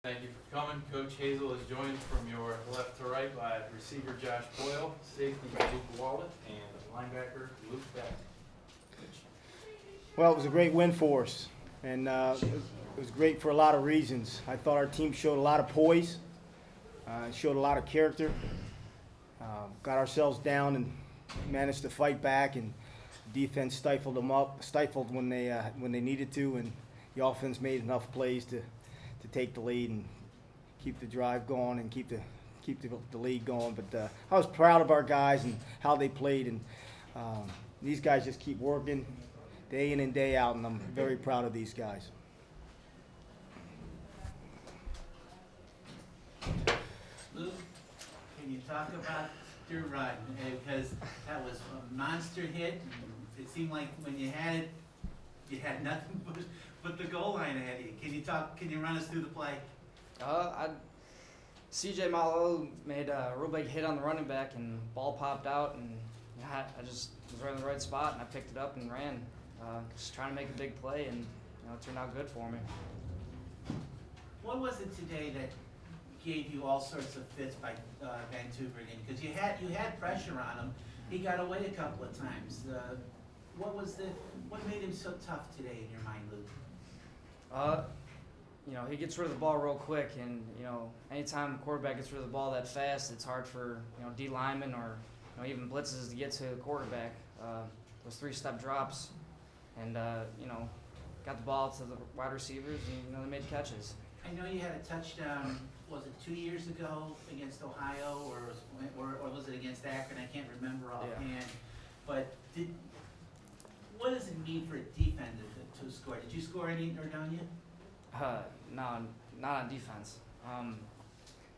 Thank you for coming. Coach Hazel is joined from your left to right by receiver Josh Boyle, safety Luke Wallet, and linebacker Luke Beck. Well, it was a great win for us, and it was great for a lot of reasons. I thought our team showed a lot of poise, showed a lot of character, got ourselves down and managed to fight back, and defense stifled when they needed to, and the offense made enough plays to take the lead and keep the drive going and keep the lead going. But I was proud of our guys and how they played, and these guys just keep working day in and day out, and I'm very proud of these guys. Luke, can you talk about your run? Because that was a monster hit. It seemed like when you had it, you had nothing but the goal line ahead of you. Can you run us through the play? CJ Malo made a real big hit on the running back, and ball popped out, and I just was right in the right spot, and I picked it up and ran, just trying to make a big play, and it turned out good for me. What was it today that gave you all sorts of fits by Vancouver? Because you had pressure on him. He got away a couple of times. What made him so tough today in your mind, Luke? He gets rid of the ball real quick, and anytime a quarterback gets rid of the ball that fast, it's hard for D linemen or even blitzes to get to the quarterback. Those three-step drops, and got the ball to the wide receivers, and they made catches. I know you had a touchdown. Was it 2 years ago against Ohio, or was it against Akron? I can't remember offhand. Yeah. But what does it mean for a defender to score? Did you score any, Nordonia? No, not on defense.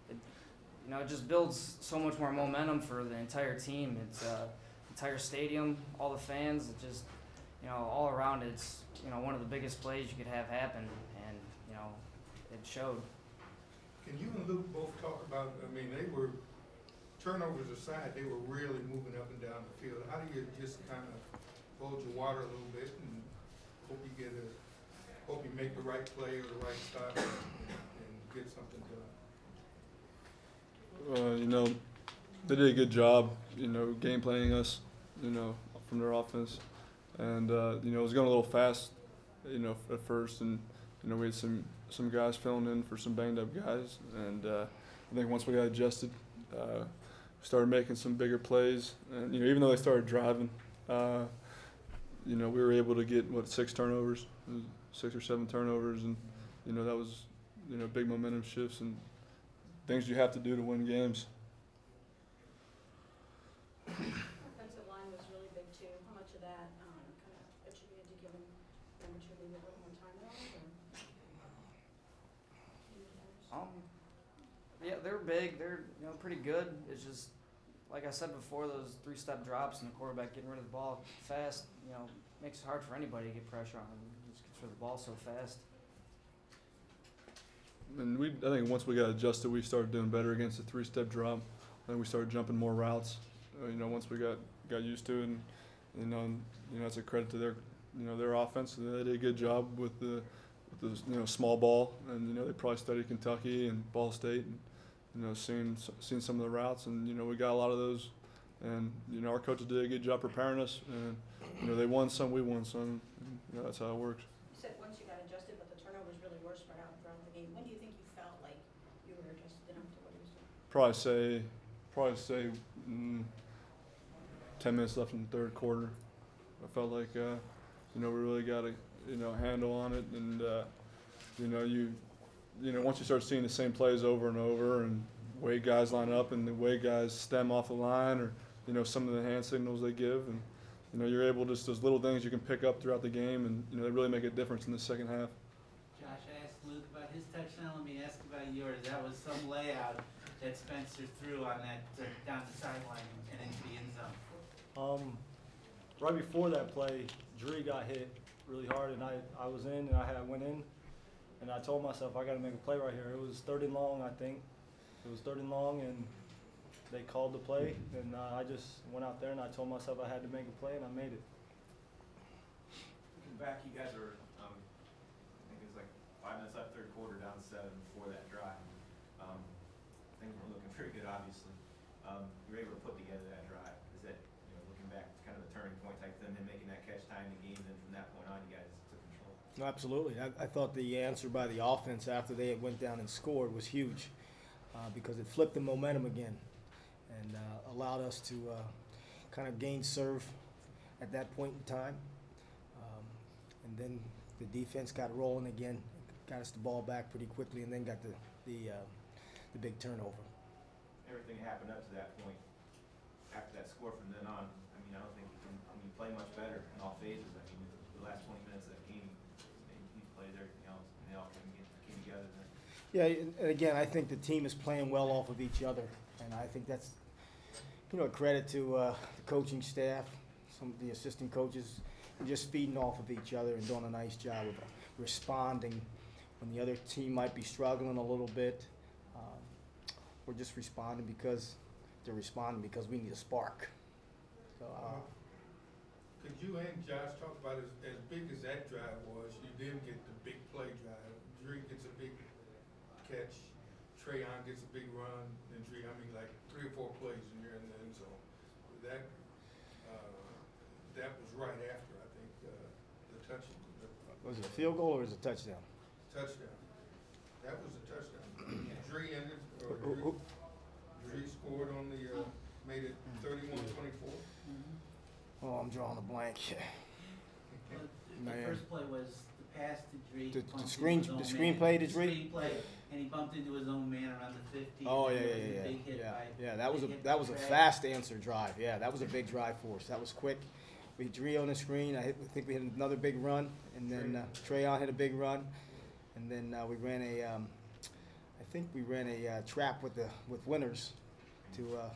It just builds so much more momentum for the entire team. It's entire stadium, all the fans. It just, all around. It's one of the biggest plays you could have happen, and it showed. Can you and Luke both talk about? I mean, they were turnovers aside. They were really moving up and down the field. How do you just kind of hold your water a little bit and hope you make the right play or the right stop and get something done? They did a good job, game planning us, from their offense. And, it was going a little fast, at first. And, we had some guys filling in for some banged up guys. And I think once we got adjusted, we started making some bigger plays. And, even though they started driving, we were able to get, 6 turnovers, 6 or 7 turnovers. And, that was, big momentum shifts and things you have to do to win games. Offensive line was really big too. How much of that kind of attributed to giving Amateur League a little more time at all? Yeah, they were big. They're pretty good. It's just like I said before, those three-step drops and the quarterback getting rid of the ball fast. Makes it hard for anybody to get pressure on them. He just gets rid of the ball so fast. And I think once we got adjusted, we started doing better against the three-step drop. I think we started jumping more routes. Once we got used to it, and that's a credit to their offense. They did a good job with the small ball, and they probably studied Kentucky and Ball State, and seen some of the routes, and we got a lot of those, and our coaches did a good job preparing us, and they won some, we won some. And, that's how it works. You said once you got adjusted, but the turnovers really were spread out throughout the game. When do you think you felt like you were adjusted enough to what you was doing? Probably say 10 minutes left in the third quarter. I felt like we really got a handle on it, and once you start seeing the same plays over and over, and the way guys line up and the way guys stem off the line, or some of the hand signals they give, and you're able to just those little things you can pick up throughout the game, and they really make a difference in the second half. Josh, I asked Luke about his touchdown. Let me ask about yours. That was some layout that Spencer threw on that down the sideline and into the end zone. Right before that play, Dree got hit really hard, and I was in, and I went in, and I told myself I got to make a play right here. It was 3rd and long, I think. It was 3rd and long, and they called the play, and I just went out there and I told myself I had to make a play, and I made it. Looking back, you guys are, I think it was like 5 minutes left, third quarter, down 7 before that drive. very good, obviously. You were able to put together that drive. Is that, looking back, it's kind of a turning point type thing, and making that catch time in the game, and from that point on, you guys took control? No, absolutely. I thought the answer by the offense after they had went down and scored was huge because it flipped the momentum again and allowed us to kind of gain serve at that point in time. And then the defense got rolling again, got us the ball back pretty quickly, and then got the big turnover. Everything happened up to that point. After that score from then on, I mean, I don't think you play much better in all phases. I mean, the last 20 minutes of that game, you played everything else, and they all came together then. Yeah, and again, I think the team is playing well off of each other, and I think that's, a credit to the coaching staff, some of the assistant coaches, and just feeding off of each other and doing a nice job of responding when the other team might be struggling a little bit. We're just responding because they're responding because we need a spark. So, could you and Josh talk about as big as that drive was, you didn't get the big play drive. Dre gets a big catch, Trayon gets a big run, and Dre, I mean, like 3 or 4 plays in there in the end zone. That was right after, I think, the touchdown. was it a field goal or was it a touchdown? Touchdown. That was a touchdown. Dre ended, Who- Dre scored on the, made it 31-24. Oh, I'm drawing a blank. Well, Man. The first play was the pass to Dre. The bumped into screen- his own the man. screenplay to The Dre? screenplay, and he bumped into his own man around the 50. Oh and yeah, there yeah, was a yeah, big hit yeah, by- yeah. That was big hit a by Trey. fast answer drive. Yeah, that was a big drive for us. That was quick. We had Dre on the screen. I think we hit another big run, and then Trayon hit a big run, and then we ran a trap with Winners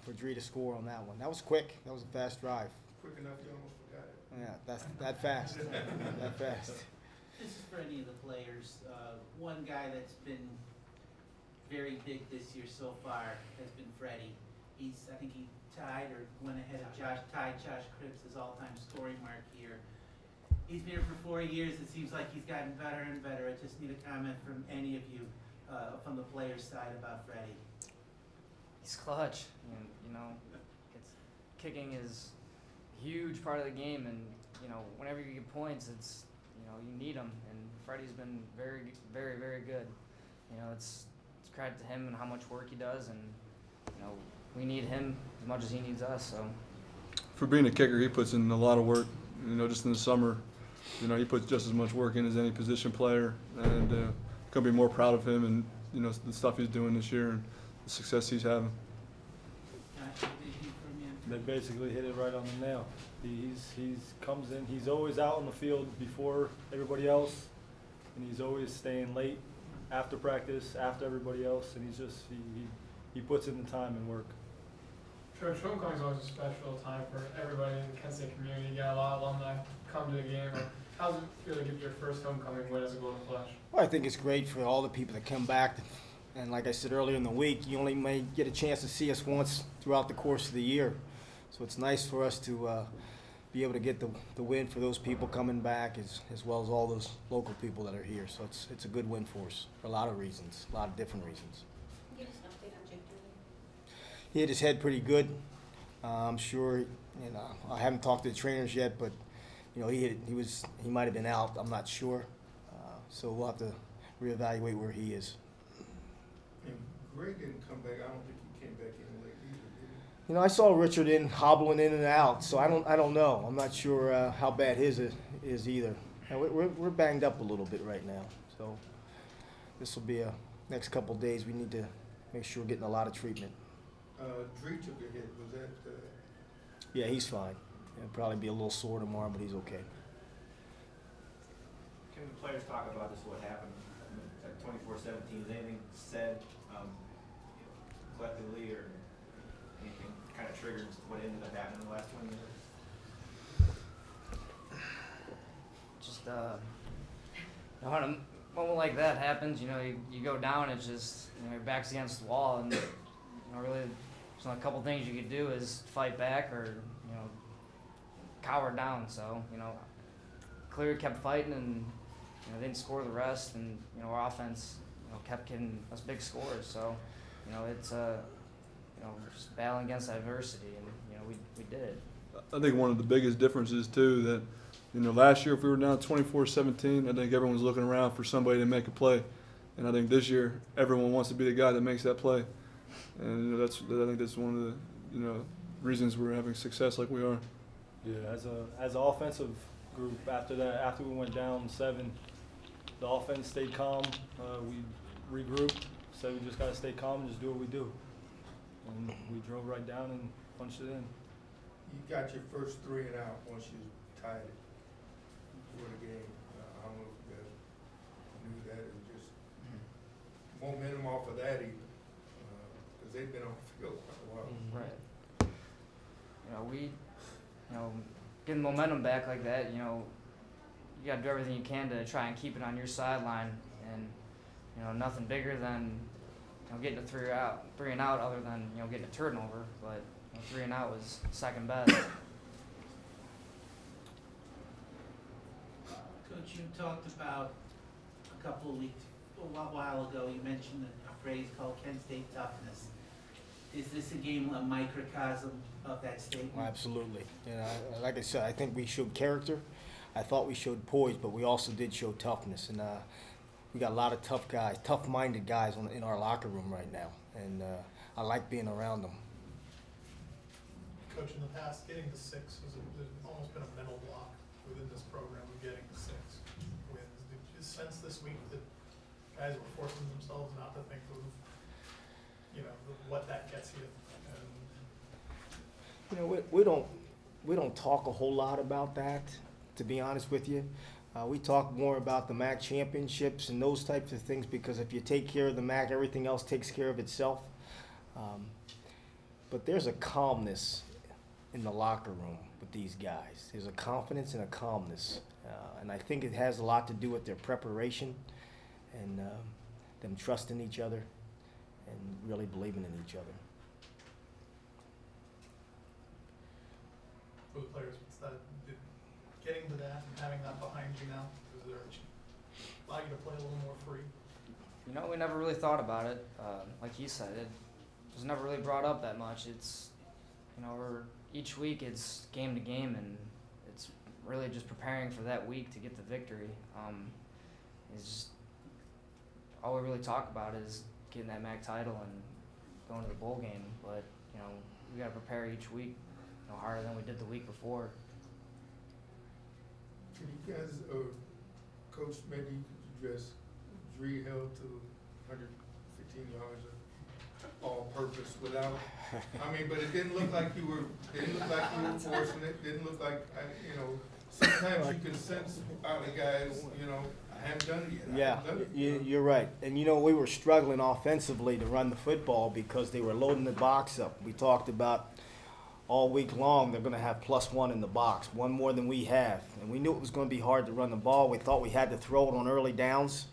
for Dre to score on that one. That was quick. That was a fast drive. Quick enough, you almost forgot it. Yeah, that's that fast. That fast. This is for any of the players. One guy that's been very big this year so far has been Freddie. I think he tied or went ahead of tied Josh Cripps' all-time scoring mark here. He's been here for 4 years. It seems like he's gotten better and better. I just need a comment from any of you from the players' side about Freddie. He's clutch, and kicking is a huge part of the game, and whenever you get points, it's you need him, and Freddie's been very, very, very good. It's credit to him and how much work he does, and we need him as much as he needs us. So For being a kicker, he puts in a lot of work. Just in the summer, he puts just as much work in as any position player, and couldn't be more proud of him and the stuff he's doing this year and the success he's having. Josh, anything from you? They basically hit it right on the nail. He's comes in. He's always out on the field before everybody else, and he's always staying late after practice, after everybody else, and he puts in the time and work. Coach, homecoming is always a special time for everybody in the Kent State community. You got a lot of alumni come to the game. How does it feel to get your first homecoming win as a Golden Flash? Well, I think it's great for all the people that come back. And like I said earlier in the week, you only may get a chance to see us once throughout the course of the year. So it's nice for us to be able to get the win for those people coming back as well as all those local people that are here. So it's a good win for us for a lot of reasons, a lot of different reasons. Give us an update on Jake Dooley. He hit his head pretty good. I'm sure, I haven't talked to the trainers yet, but, he might have been out. I'm not sure. So we'll have to reevaluate where he is. And Greg didn't come back. I don't think he came back in late either, did he? I saw Richard hobbling in and out, so I don't know. I'm not sure how bad his is either. We're banged up a little bit right now, so this will be next couple days. We need to make sure we're getting a lot of treatment. Dre took a hit. Was that? Yeah, he's fine. He'll probably be a little sore tomorrow, but he's okay. Can the players talk about this, what happened at 24-17? Is anything said collectively or anything kind of triggered what ended up happening in the last 20 minutes? just when a moment like that happens, you go down. It's just your back's against the wall, and really, there's a couple things you could do is fight back or cower down. So Cleary kept fighting and didn't score the rest, and our offense kept getting us big scores. So it's just battling against adversity, and we did it. I think one of the biggest differences too that, last year if we were down 24-17, I think everyone was looking around for somebody to make a play, and I think this year everyone wants to be the guy that makes that play, and I think that's one of the reasons we're having success like we are. Yeah, as an offensive group, after we went down 7, the offense stayed calm. We regrouped, said we just gotta stay calm and just do what we do, and we drove right down and punched it in. You got your first 3 and out once you tied it before the game. I don't know if you guys knew that. It was just momentum off of that even, because they've been on the field quite a while. Right. Getting momentum back like that, you got to do everything you can to try and keep it on your sideline, and nothing bigger than getting a 3 and out other than getting a turnover, but 3 and out was second best. Coach, you talked about a while ago, you mentioned a phrase called Kent State toughness. Is this a game, a microcosm of that statement? Well, absolutely. Like I said, I think we showed character. I thought we showed poise, but we also did show toughness. And we got a lot of tough guys, tough-minded guys in our locker room right now. And I like being around them. Coach, in the past, getting to 6 has almost been a mental block within this program of getting to 6 wins. Did you sense this week that guys were forcing themselves not to think of, what that gets you? And We don't talk a whole lot about that, to be honest with you. We talk more about the MAC championships and those types of things, because if you take care of the MAC, everything else takes care of itself. But there's a calmness in the locker room with these guys. There's a confidence and a calmness. And I think it has a lot to do with their preparation and them trusting each other and really believing in each other. for the players, getting to that and having that behind you now, does it allow you to play a little more free? We never really thought about it. Like he said, it was never really brought up that much. It's, each week it's game to game, and it's really just preparing for that week to get the victory. It's just, all we really talk about is getting that MAC title and going to the bowl game. But, we got to prepare each week, harder than we did the week before. Can you guys, Coach, maybe address Dree held to 115 yards of all-purpose without, but it didn't look like you were forcing it, didn't look like, sometimes you can sense out of guys, I haven't done it yet. Yeah, you're right. And we were struggling offensively to run the football because they were loading the box up. We talked about all week long they're going to have +1 in the box, one more than we have. And we knew it was going to be hard to run the ball. We thought we had to throw it on early downs,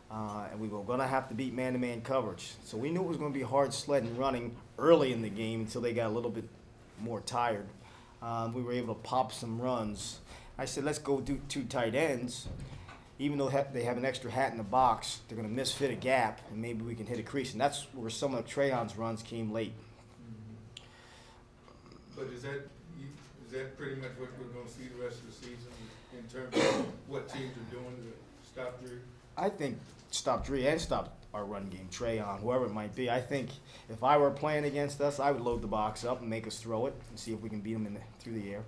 and we were going to have to beat man-to-man coverage. So we knew it was going to be hard sledding running early in the game until they got a little bit more tired. We were able to pop some runs. I said, let's go do 2 tight ends. Even though they have an extra hat in the box, they're going to misfit a gap, and maybe we can hit a crease. And that's where some of Trayon's runs came late. But is that pretty much what we're going to see the rest of the season in terms of what teams are doing to stop Dree? I think stop Dree and stop our run game, Trayon, whoever it might be. I think if I were playing against us, I would load the box up and make us throw it and see if we can beat them through the air.